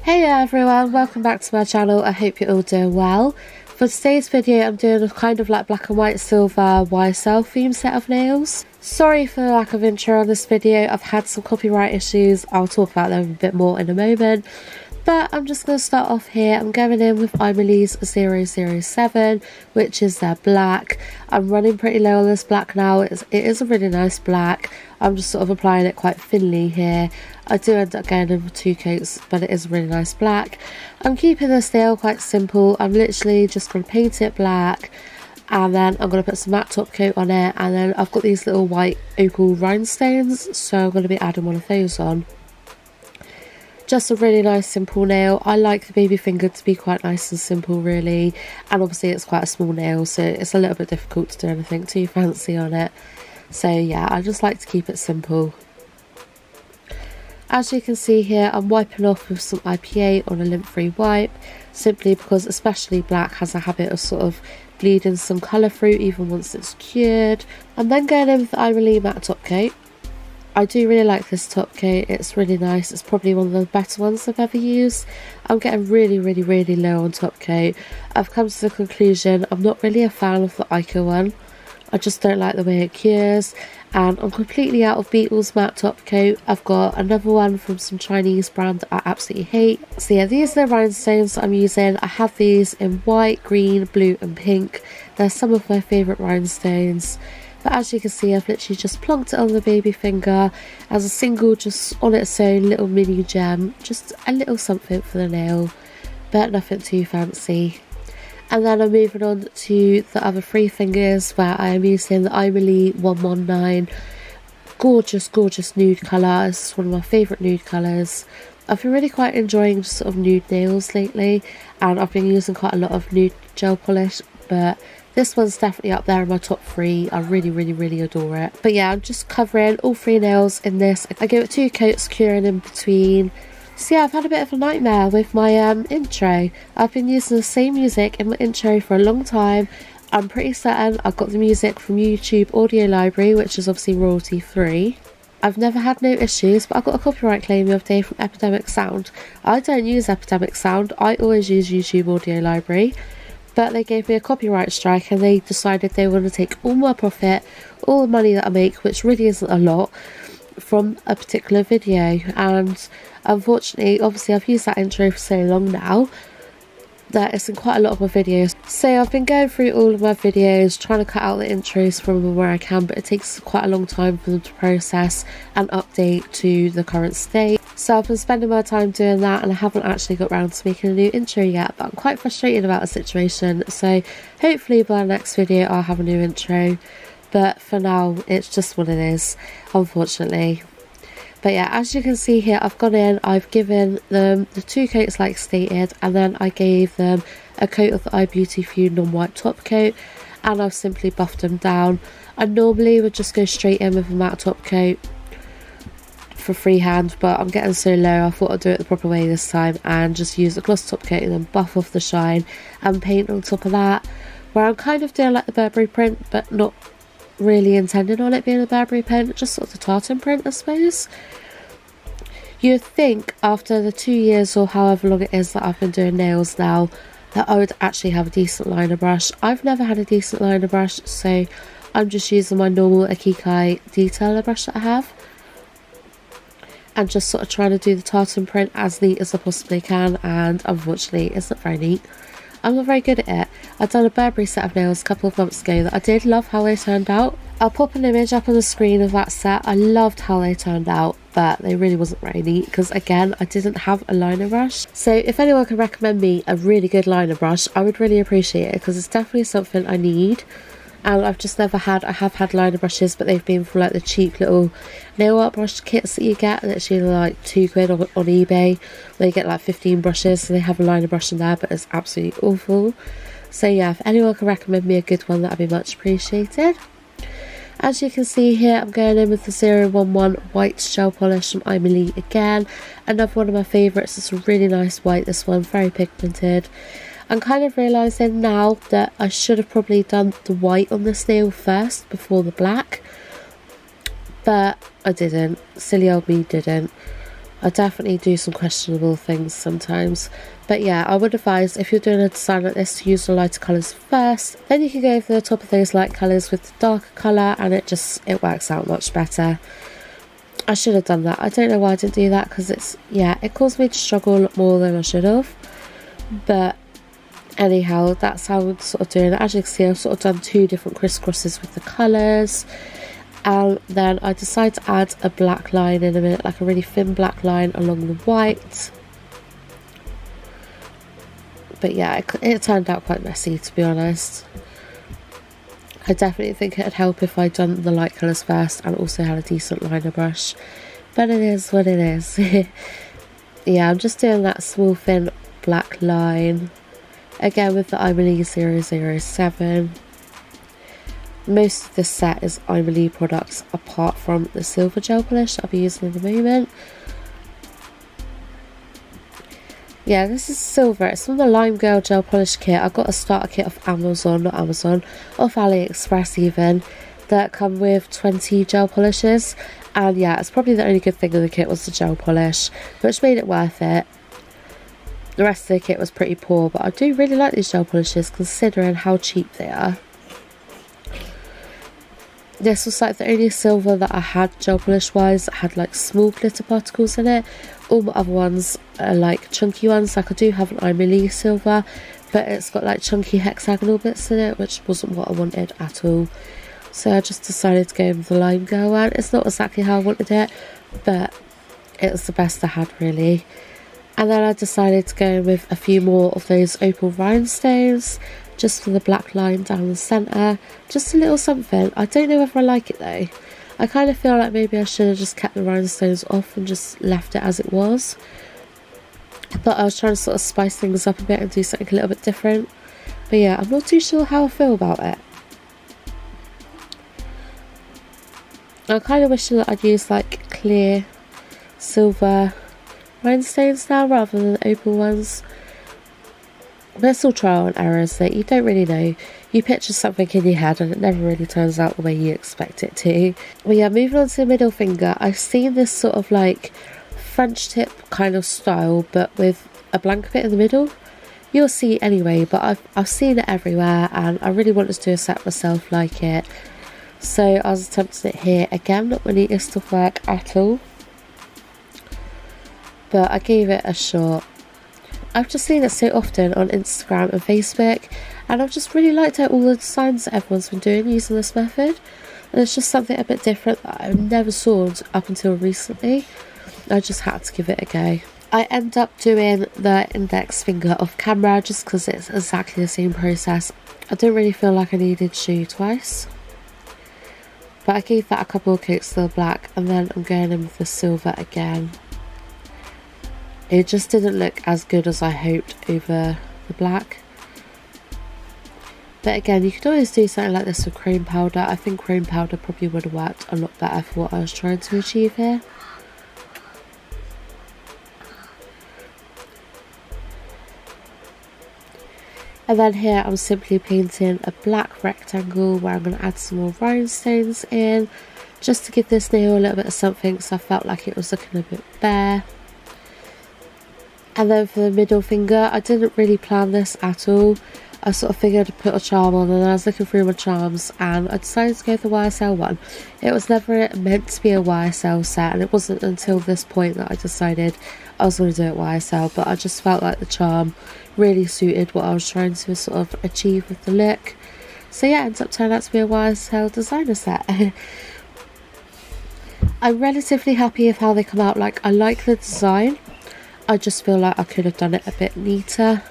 Hey everyone, welcome back to my channel. I hope you're all doing well. For today's video I'm doing a kind of like black and white silver YSL theme set of nails. Sorry for the lack of intro on this video, I've had some copyright issues, I'll talk about them a bit more in a moment. But I'm just going to start off here. I'm going in with Emily's 007, which is their black. I'm running pretty low on this black now. It is a really nice black. I'm just sort of applying it quite thinly here. I do end up going in with 2 coats, but it is a really nice black. I'm keeping this nail quite simple. I'm literally just going to paint it black. And then I'm going to put some matte top coat on it. And then I've got these little white opal rhinestones. So I'm going to be adding one of those on. Just a really nice simple nail. I like the baby finger to be quite nice and simple really, and obviously it's quite a small nail so it's a little bit difficult to do anything too fancy on it. So yeah, I just like to keep it simple. As you can see here, I'm wiping off with some IPA on a lint-free wipe, simply because especially black has a habit of sort of bleeding some colour through even once it's cured. I'm then going in with the Emily matte top coat. I do really like this top coat, it's really nice, it's probably one of the better ones I've ever used. I'm getting really low on top coat. I've come to the conclusion I'm not really a fan of the Ica one. I just don't like the way it cures, and I'm completely out of Beetle's matte top coat. I've got another one from some Chinese brand that I absolutely hate. So yeah, these are the rhinestones that I'm using. I have these in white, green, blue and pink. They're some of my favourite rhinestones. But as you can see, I've literally just plonked it on the baby finger as a single, just on its own little mini gem. Just a little something for the nail, but nothing too fancy. And then I'm moving on to the other 3 fingers where I am using the Emily 119. Gorgeous nude colour. This is one of my favourite nude colours. I've been really quite enjoying just sort of nude nails lately, and I've been using quite a lot of nude gel polish, but this one's definitely up there in my top 3. I really adore it. But yeah, I'm just covering all 3 nails in this. I give it 2 coats, curing in between. So yeah, I've had a bit of a nightmare with my intro. I've been using the same music in my intro for a long time. I'm pretty certain I got the music from YouTube Audio Library, which is obviously royalty free. I've never had no issues, but I got a copyright claim the other day from Epidemic Sound. I don't use Epidemic Sound, I always use YouTube Audio Library. But they gave me a copyright strike and they decided they were going to take all my profit, all the money that I make, which really isn't a lot, from a particular video. And unfortunately, obviously I've used that intro for so long now that it's in quite a lot of my videos. So I've been going through all of my videos, trying to cut out the intros from them where I can, but it takes quite a long time for them to process and update to the current state. So I've been spending my time doing that and I haven't actually got around to making a new intro yet, but I'm quite frustrated about the situation. So hopefully by the next video I'll have a new intro, but for now it's just what it is, unfortunately. But yeah, as you can see here, I've gone in, I've given them the 2 coats like stated, and then I gave them a coat of the iBeauty Feud non-white top coat, and I've simply buffed them down. I normally would just go straight in with a matte top coat for freehand, but I'm getting so low I thought I'd do it the proper way this time and just use a gloss top coat and then buff off the shine and paint on top of that, where I'm kind of doing like the Burberry print but not really intending on it being a Burberry print, just sort of the tartan print I suppose. You'd think after the 2 years or however long it is that I've been doing nails now that I would actually have a decent liner brush. I've never had a decent liner brush, so I'm just using my normal Akikai detailer brush that I have and just sort of trying to do the tartan print as neat as I possibly can, and unfortunately it's not very neat. I'm not very good at it. I've done a Burberry set of nails a couple of months ago that I did love how they turned out. I'll pop an image up on the screen of that set. I loved how they turned out, but they really wasn't very neat because again I didn't have a liner brush. So if anyone can recommend me a really good liner brush, I would really appreciate it because it's definitely something I need. And I've just never had, I have had liner brushes, but they've been for like the cheap little nail art brush kits that you get, literally like £2 on eBay. They get like 15 brushes, so they have a liner brush in there, but it's absolutely awful. So yeah, if anyone can recommend me a good one, that'd be much appreciated. As you can see here, I'm going in with the 011 white gel polish from Emily again. Another one of my favourites. It's a really nice white, this one, very pigmented. I'm kind of realising now that I should have probably done the white on this nail first before the black, but I didn't. Silly old me didn't. I definitely do some questionable things sometimes. But yeah, I would advise if you're doing a design like this to use the lighter colours first. Then you can go over the top of those light colours with the darker colour, and it works out much better. I should have done that. I don't know why I didn't do that, because it caused me to struggle a lot more than I should have. But anyhow, that's how I'm sort of doing it. As you can see, I've sort of done 2 different crisscrosses with the colours. And then I decided to add a black line in a minute, like a really thin black line along the white. But yeah, it turned out quite messy, to be honest. I definitely think it'd help if I'd done the light colours first and also had a decent liner brush. But it is what it is. Yeah, I'm just doing that small thin black line. Again with the Emily 007. Most of this set is Emily products apart from the silver gel polish I'll be using in a moment. Yeah, this is silver. It's from the Lime Girl gel polish kit. I got a starter kit off Amazon, not Amazon, off AliExpress even, that come with 20 gel polishes. And yeah, it's probably the only good thing in the kit was the gel polish, which made it worth it. The rest of the kit was pretty poor, but I do really like these gel polishes considering how cheap they are. This was like the only silver that I had gel polish wise that had like small glitter particles in it. All my other ones are like chunky ones. Like I do have an Emily silver, but it's got like chunky hexagonal bits in it, which wasn't what I wanted at all. So I just decided to go with the Lime Girl one. It's not exactly how I wanted it, but it was the best I had really. And then I decided to go with a few more of those opal rhinestones, just for the black line down the centre. Just a little something. I don't know whether I like it though. I kind of feel like maybe I should have just kept the rhinestones off and just left it as it was. But I was trying to sort of spice things up a bit and do something a little bit different. But yeah, I'm not too sure how I feel about it. I kind of wish that I'd used like clear silver rhinestones now rather than opal ones. But it's all trial and error, so you don't really know. You picture something in your head and it never really turns out the way you expect it to. But yeah, moving on to the middle finger, I've seen this sort of like French tip kind of style, but with a blank bit in the middle. You'll see anyway, but I've seen it everywhere and I really wanted to do a set myself like it. So I was attempting it here. Again, not my neatest of work at all, but I gave it a shot. I've just seen it so often on Instagram and Facebook, and I've just really liked all the designs that everyone's been doing using this method, and it's just something a bit different that I've never saw up until recently. I just had to give it a go. I end up doing the index finger off camera just because it's exactly the same process. I don't really feel like I needed to show you twice, but I gave that a couple of coats of the black, and then I'm going in with the silver again. It just didn't look as good as I hoped over the black. But again, you could always do something like this with chrome powder. I think chrome powder probably would have worked a lot better for what I was trying to achieve here. And then here I'm simply painting a black rectangle where I'm going to add some more rhinestones in, just to give this nail a little bit of something, because I felt like it was looking a bit bare. And then for the middle finger, I didn't really plan this at all. I sort of figured I'd put a charm on, and I was looking through my charms and I decided to go for the YSL one. It was never meant to be a YSL set, and it wasn't until this point that I decided I was going to do it YSL, but I just felt like the charm really suited what I was trying to sort of achieve with the look. So yeah, it ends up turning out to be a YSL designer set. I'm relatively happy with how they come out. Like, I like the design. I just feel like I could have done it a bit neater.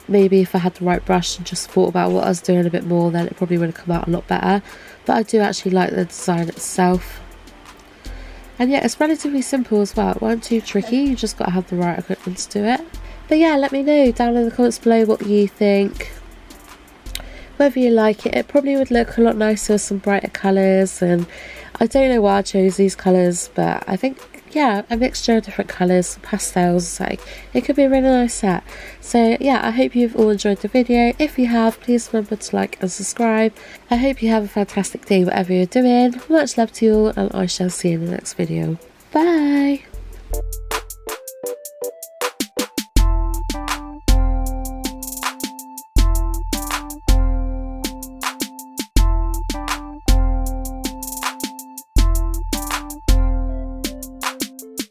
Maybe if I had the right brush and just thought about what I was doing a bit more, then it probably would have come out a lot better. But I do actually like the design itself. And yeah, it's relatively simple as well. It wasn't too tricky, you just got to have the right equipment to do it. But yeah, let me know down in the comments below what you think. Whether you like it. It probably would look a lot nicer with some brighter colours, and I don't know why I chose these colours, but I think, yeah, a mixture of different colours, pastels, like, it could be a really nice set. So yeah, I hope you've all enjoyed the video. If you have, please remember to like and subscribe. I hope you have a fantastic day whatever you're doing. Much love to you all, and I shall see you in the next video. Bye!